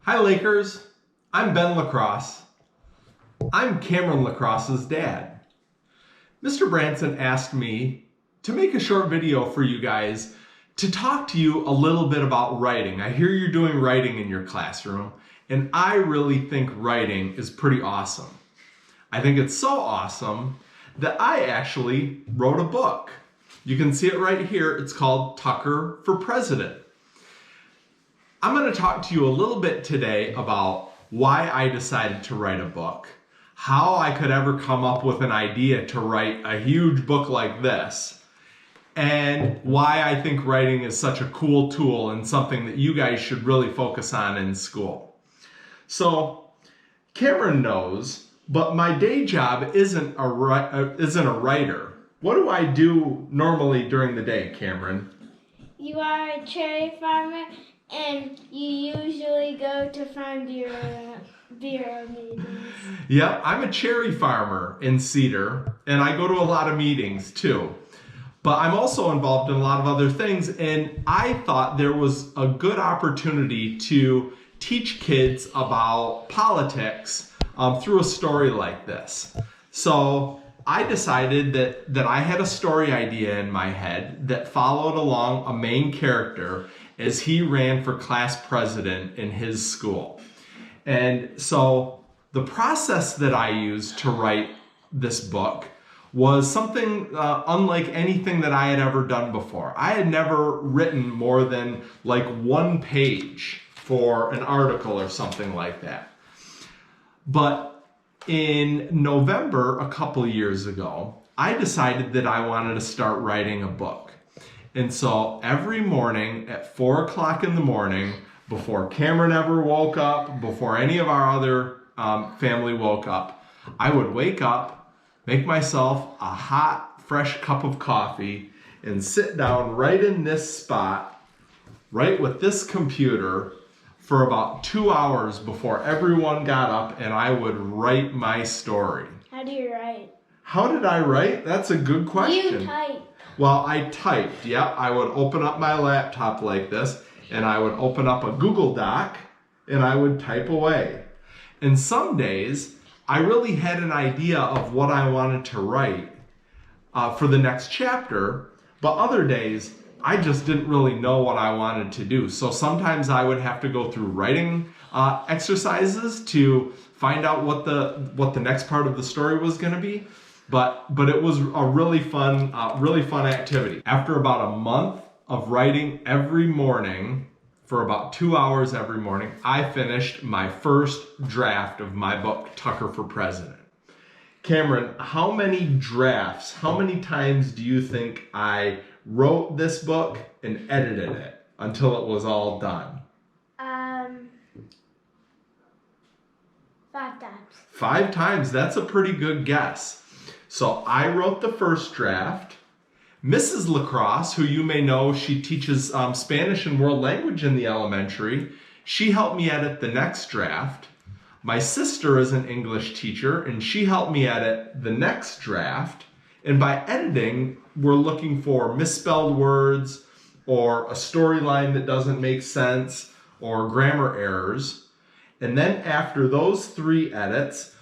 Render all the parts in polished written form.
Hi Lakers, I'm Ben Lacrosse. I'm Cameron Lacrosse's dad. Mr. Branson asked me to make a short video for you guys to talk to you a little bit about writing. I hear you're doing writing in your classroom, and I really think writing is pretty awesome. I think it's so awesome that I actually wrote a book. You can see it right here. It's called Tucker for President. I'm going to talk to you a little bit today about why I decided to write a book, how I could ever come up with an idea to write a huge book like this, and why I think writing is such a cool tool and something that you guys should really focus on in school. So, Cameron knows, but my day job isn't a writer. What do I do normally during the day, Cameron? You are a cherry farmer, and you usually go to farm bureau meetings. Yep, I'm a cherry farmer in Cedar, and I go to a lot of meetings too. But I'm also involved in a lot of other things, and I thought there was a good opportunity to teach kids about politics through a story like this. So I decided that I had a story idea in my head that followed along a main character as he ran for class president in his school. And so the process that I used to write this book was something unlike anything that I had ever done before. I had never written more than like one page for an article or something like that. But in November, a couple years ago, I decided that I wanted to start writing a book. And so every morning at 4 o'clock in the morning, before Cameron ever woke up, before any of our other family woke up, I would wake up, make myself a hot, fresh cup of coffee, and sit down right in this spot, right with this computer, for about 2 hours before everyone got up, and I would write my story. How do you write? How did I write? That's a good question. You type. Well, I typed, yep. I would open up my laptop like this, and I would open up a Google Doc, and I would type away. And some days, I really had an idea of what I wanted to write for the next chapter, but other days, I just didn't really know what I wanted to do. So sometimes I would have to go through writing exercises to find out what the next part of the story was going to be. But it was a really fun activity. After about a month of writing every morning for about 2 hours every morning, I finished my first draft of my book, Tucker for President. Cameron, how many drafts, how many times do you think I wrote this book and edited it until it was all done? 5 times. 5 times, that's a pretty good guess. So I wrote the first draft. Mrs. Lacrosse, who you may know, she teaches Spanish and world language in the elementary. She helped me edit the next draft. My sister is an English teacher, and she helped me edit the next draft. And by editing, we're looking for misspelled words or a storyline that doesn't make sense or grammar errors. And then after those 3 edits,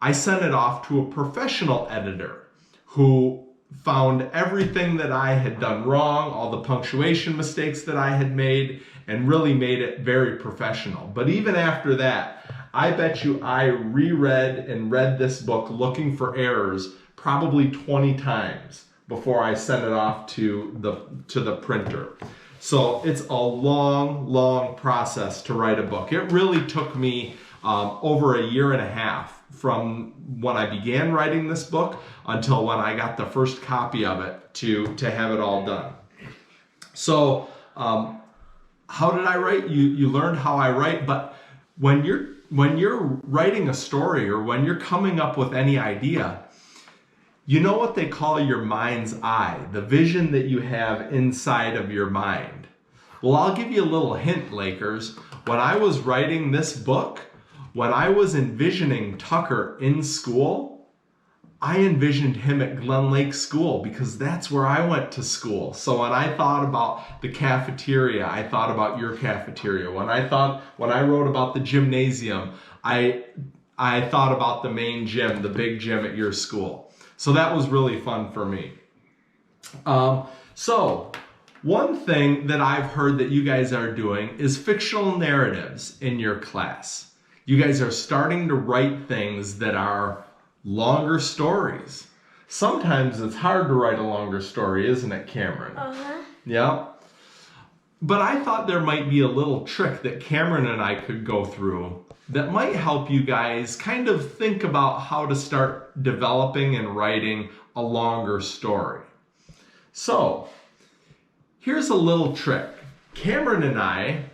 I sent it off to a professional editor who found everything that I had done wrong, all the punctuation mistakes that I had made, and really made it very professional. But even after that, I bet you I reread and read this book looking for errors probably 20 times before I sent it off to the printer. So it's a long process to write a book. It really took me over a year and a half from when I began writing this book until when I got the first copy of it to have it all done. So how did I write? You learned how I write, but when you're writing a story or when you're coming up with any idea, you know what they call your mind's eye, the vision that you have inside of your mind. Well, I'll give you a little hint, Lakers. When I was writing this book, when I was envisioning Tucker in school, I envisioned him at Glen Lake School because that's where I went to school. So when I thought about the cafeteria, I thought about your cafeteria. When I wrote about the gymnasium, I thought about the main gym, the big gym at your school. So that was really fun for me. So one thing that I've heard that you guys are doing is fictional narratives in your class. You guys are starting to write things that are longer stories. Sometimes it's hard to write a longer story, isn't it, Cameron? Yeah. But I thought there might be a little trick that Cameron and I could go through that might help you guys kind of think about how to start developing and writing a longer story. So, here's a little trick. Cameron and I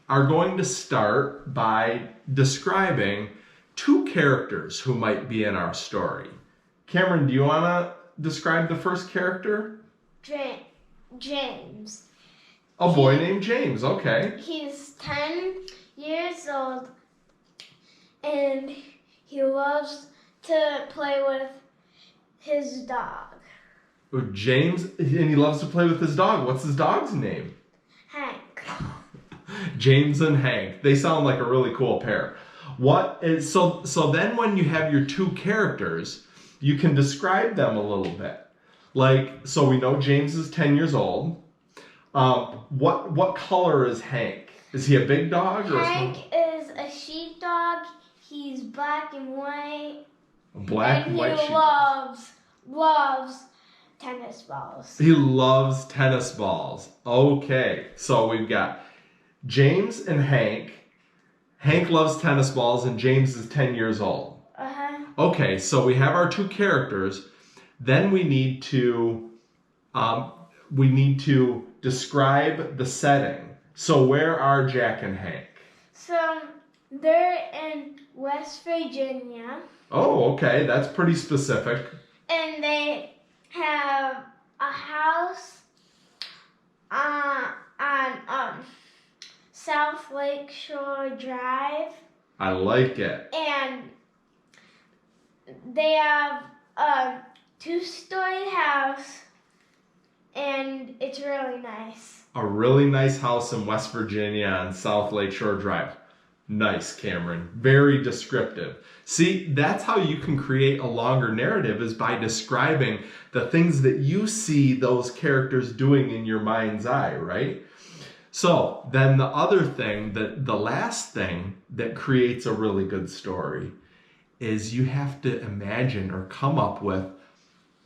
are going to start by describing 2 characters who might be in our story. Cameron, do you want to describe the first character? James. A boy named James, okay. He's 10 years old and he loves to play with his dog. James, and he loves to play with his dog. What's his dog's name? Hank. James and Hank. They sound like a really cool pair. So then when you have your 2 characters, you can describe them a little bit. Like, so we know James is 10 years old. What color is Hank? Is he a big dog or Hank is a sheepdog. He's black and white. Black and white sheep. Loves tennis balls. He loves tennis balls. Okay, so we've got James and Hank. Hank loves tennis balls and James is 10 years old. Okay, so we have our 2 characters. Then we need to describe the setting. So where are Jack and Hank? So they're in West Virginia. Oh, okay, that's pretty specific. And they have a house on South Lake Shore Drive. I like it. And they have a 2-story house, and it's really nice. A really nice house in West Virginia on South Lake Shore Drive. Nice, Cameron. Very descriptive. See, that's how you can create a longer narrative, is by describing the things that you see those characters doing in your mind's eye, right? So then the other thing, the last thing that creates a really good story is you have to imagine or come up with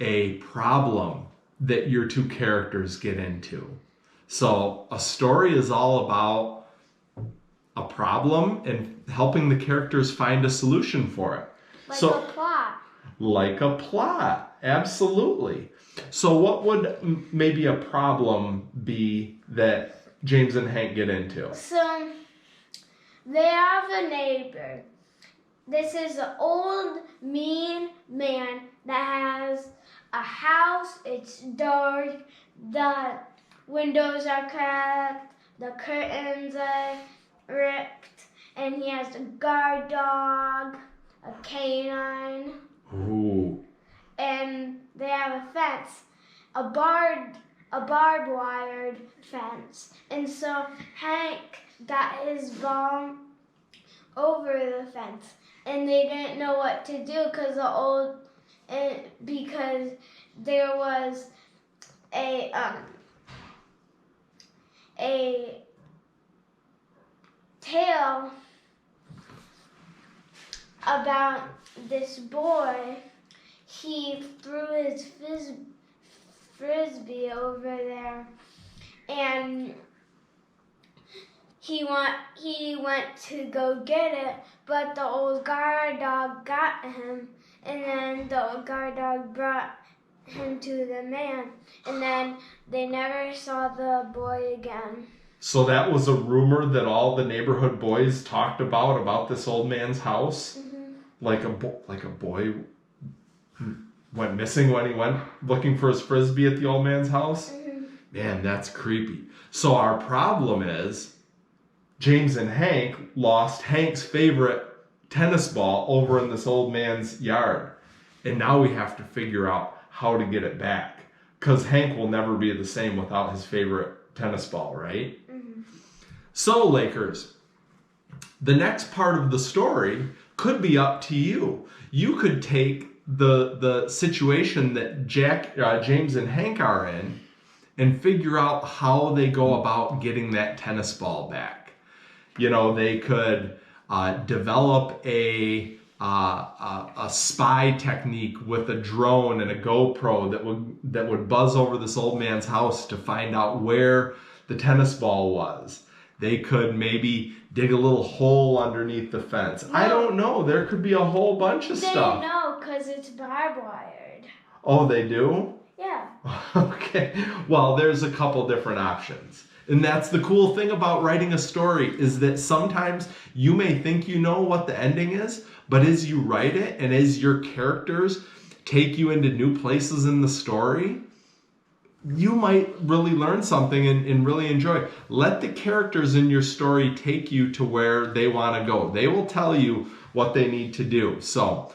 a problem that your 2 characters get into. So a story is all about a problem and helping the characters find a solution for it. Like a plot. Like a plot, absolutely. So what would maybe a problem be that James and Hank get into? So they have a neighbor. This is an old, mean man that has a house. It's dark. The windows are cracked. The curtains are ripped. And he has a guard dog, a canine. Ooh. And they have a fence, a barbed wired fence. And so Hank got his ball over the fence, and they didn't know what to do because there was a tale about this boy. He threw his frisbee over there, and he went to go get it, but the old guard dog got him, and then the old guard dog brought him to the man, and then they never saw the boy again. So that was a rumor that all the neighborhood boys talked about this old man's house? Mm-hmm. Like a boy went missing when he went looking for his frisbee at the old man's house? Mm-hmm. Man, that's creepy. So our problem is James and Hank lost Hank's favorite tennis ball over in this old man's yard. And now we have to figure out how to get it back. Because Hank will never be the same without his favorite tennis ball, right? Mm-hmm. So, Lakers, the next part of the story could be up to you. You could take the situation that James and Hank are in and figure out how they go about getting that tennis ball back. You know, they could develop a spy technique with a drone and a GoPro that would buzz over this old man's house to find out where the tennis ball was. They could maybe dig a little hole underneath the fence. No. I don't know. There could be a whole bunch of stuff. They know because it's barbed wired. Oh, they do? Yeah. Okay. Well, there's a couple different options. And that's the cool thing about writing a story, is that sometimes you may think you know what the ending is, but as you write it and as your characters take you into new places in the story, you might really learn something and really enjoy. Let the characters in your story take you to where they want to go. They will tell you what they need to do. So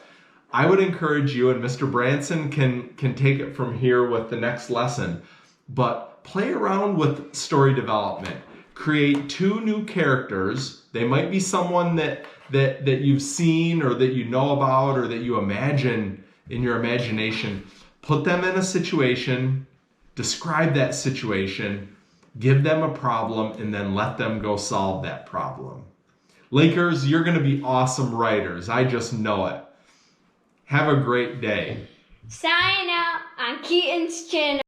I would encourage you, and Mr. Branson can take it from here with the next lesson, but play around with story development. Create 2 new characters. They might be someone that you've seen or that you know about or that you imagine in your imagination. Put them in a situation, describe that situation, give them a problem, and then let them go solve that problem. Lakers, you're going to be awesome writers. I just know it. Have a great day. Sign out on Keaton's channel.